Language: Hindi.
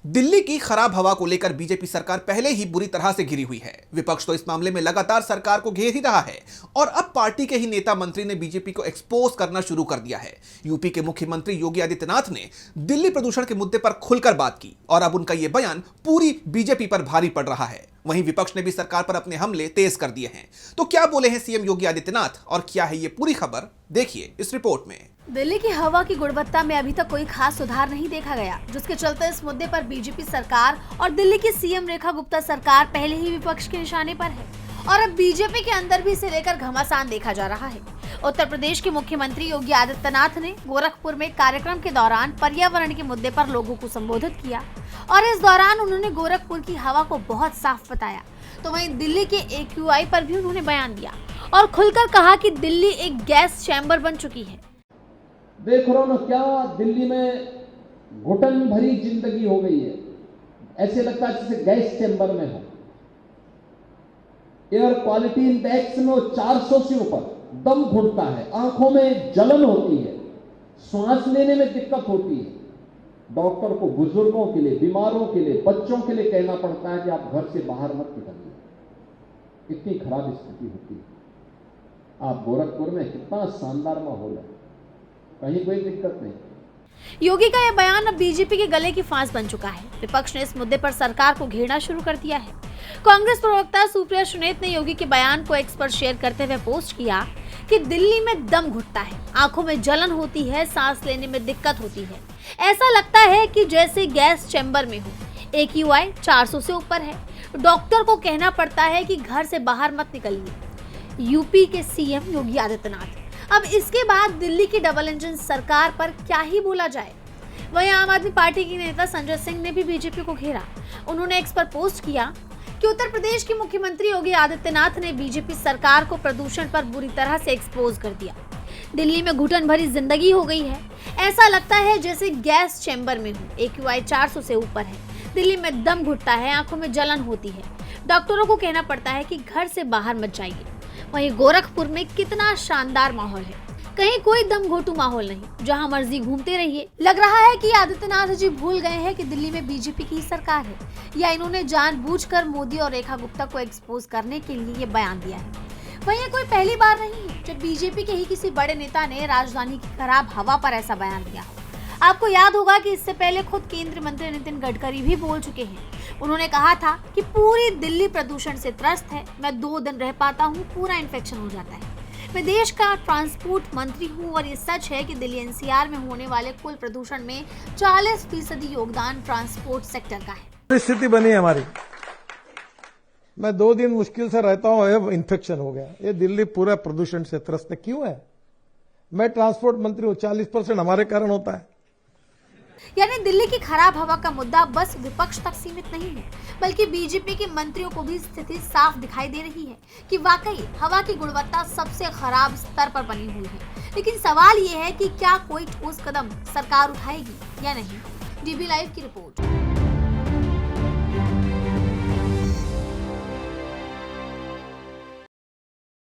दिल्ली की खराब हवा को लेकर बीजेपी सरकार पहले ही बुरी तरह से घिरी हुई है। विपक्ष तो इस मामले में लगातार सरकार को घेर ही रहा है और अब पार्टी के ही नेता मंत्री ने बीजेपी को एक्सपोज करना शुरू कर दिया है। यूपी के मुख्यमंत्री योगी आदित्यनाथ ने दिल्ली प्रदूषण के मुद्दे पर खुलकर बात की और अब उनका यह बयान पूरी बीजेपी पर भारी पड़ रहा है। वहीं विपक्ष ने भी सरकार पर अपने हमले तेज कर दिए हैं। तो क्या बोले हैं सीएम योगी आदित्यनाथ और क्या है ये पूरी खबर, देखिए इस रिपोर्ट में। दिल्ली की हवा की गुणवत्ता में अभी तक कोई खास सुधार नहीं देखा गया, जिसके चलते इस मुद्दे पर बीजेपी सरकार और दिल्ली की सीएम रेखा गुप्ता सरकार पहले ही विपक्ष के निशाने पर है और अब बीजेपी के अंदर भी इसे लेकर घमासान देखा जा रहा है। उत्तर प्रदेश के मुख्यमंत्री योगी आदित्यनाथ ने गोरखपुर में कार्यक्रम के दौरान पर्यावरण के मुद्दे पर लोगों को संबोधित किया और इस दौरान उन्होंने गोरखपुर की हवा को बहुत साफ बताया। तो वहीं दिल्ली के AQI पर भी उन्होंने बयान दिया और खुलकर कहा कि दिल्ली एक गैस चैम्बर बन चुकी है। देख रहे हो ना क्या दिल्ली में घुटन भरी जिंदगी हो गई है। ऐसे लगता है जैसे गैस चैम्बर में हो। एयर क्वालिटी इंडेक्स में 400 से ऊपर, दम घुटता है, आंखों में जलन होती है, सांस लेने में दिक्कत होती है। डॉक्टर को बुजुर्गों के लिए, बीमारों के लिए, बच्चों के लिए कहना पड़ता है कि आप घर से बाहर मत निकलिए। इतनी खराब स्थिति होती है। आप गोरखपुर में कितना शानदार माहौल है, कहीं कोई दिक्कत नहीं। योगी का यह बयान अब बीजेपी के गले की फांस बन चुका है। विपक्ष ने इस मुद्दे पर सरकार को घेरना शुरू कर दिया है। कांग्रेस प्रवक्ता सुप्रिया सुनेत ने योगी के बयान को एक्स पर शेयर करते हुए पोस्ट किया कि दिल्ली में दम घुटता है, आंखों में जलन होती है, सांस लेने में दिक्कत होती है। ऐसा लगता है कि जैसे गैस चैम्बर में हो। AQI 400 से ऊपर है। डॉक्टर को कहना पड़ता है कि घर से बाहर मत निकलिए। यूपी के सीएम योगी आदित्यनाथ। अब इसके बाद दिल्ली की डबल इंजन सरकार पर क्या ही बोला जाए। वहीं आम आदमी पार्टी के नेता संजय सिंह ने भी बीजेपी को घेरा। उन्होंने एक्स पर पोस्ट किया कि उत्तर प्रदेश के मुख्यमंत्री योगी आदित्यनाथ ने बीजेपी सरकार को प्रदूषण पर बुरी तरह से एक्सपोज कर दिया। दिल्ली में घुटन भरी जिंदगी हो गई है। ऐसा लगता है जैसे गैस चैम्बर में हो। AQI 400 से ऊपर है। दिल्ली में दम घुटता है, आंखों में जलन होती है। डॉक्टरों को कहना पड़ता है कि घर से बाहर मत जाइए। वहीं गोरखपुर में कितना शानदार माहौल है, कहीं कोई दम घोटू माहौल नहीं, जहां मर्जी घूमते रहिए। लग रहा है कि आदित्यनाथ जी भूल गए हैं कि दिल्ली में बीजेपी की सरकार है, या इन्होंने जानबूझकर मोदी और रेखा गुप्ता को एक्सपोज करने के लिए ये बयान दिया है। वहीं ये कोई पहली बार नहीं है जब बीजेपी के ही किसी बड़े नेता ने राजधानी की खराब हवा पर ऐसा बयान दिया हो। आपको याद होगा कि इससे पहले खुद केंद्रीय मंत्री नितिन गडकरी भी बोल चुके हैं। उन्होंने कहा था कि पूरी दिल्ली प्रदूषण से त्रस्त है, मैं 2 दिन रह पाता हूँ, पूरा इन्फेक्शन हो जाता है। मैं देश का ट्रांसपोर्ट मंत्री हूँ और ये सच है कि दिल्ली NCR में होने वाले कुल प्रदूषण में 40% योगदान ट्रांसपोर्ट सेक्टर का है। स्थिति बनी है हमारी। मैं 2 दिन मुश्किल से रहता हूँ, इन्फेक्शन हो गया। ये दिल्ली पूरा प्रदूषण से त्रस्त क्यों है? मैं ट्रांसपोर्ट मंत्री हूँ, 40% हमारे कारण होता है। यानी दिल्ली की खराब हवा का मुद्दा बस विपक्ष तक सीमित नहीं है, बल्कि बीजेपी के मंत्रियों को भी स्थिति साफ दिखाई दे रही है कि वाकई हवा की गुणवत्ता सबसे खराब स्तर पर बनी हुई है। लेकिन सवाल ये है कि क्या कोई ठोस कदम सरकार उठाएगी या नहीं। DB लाइव की रिपोर्ट।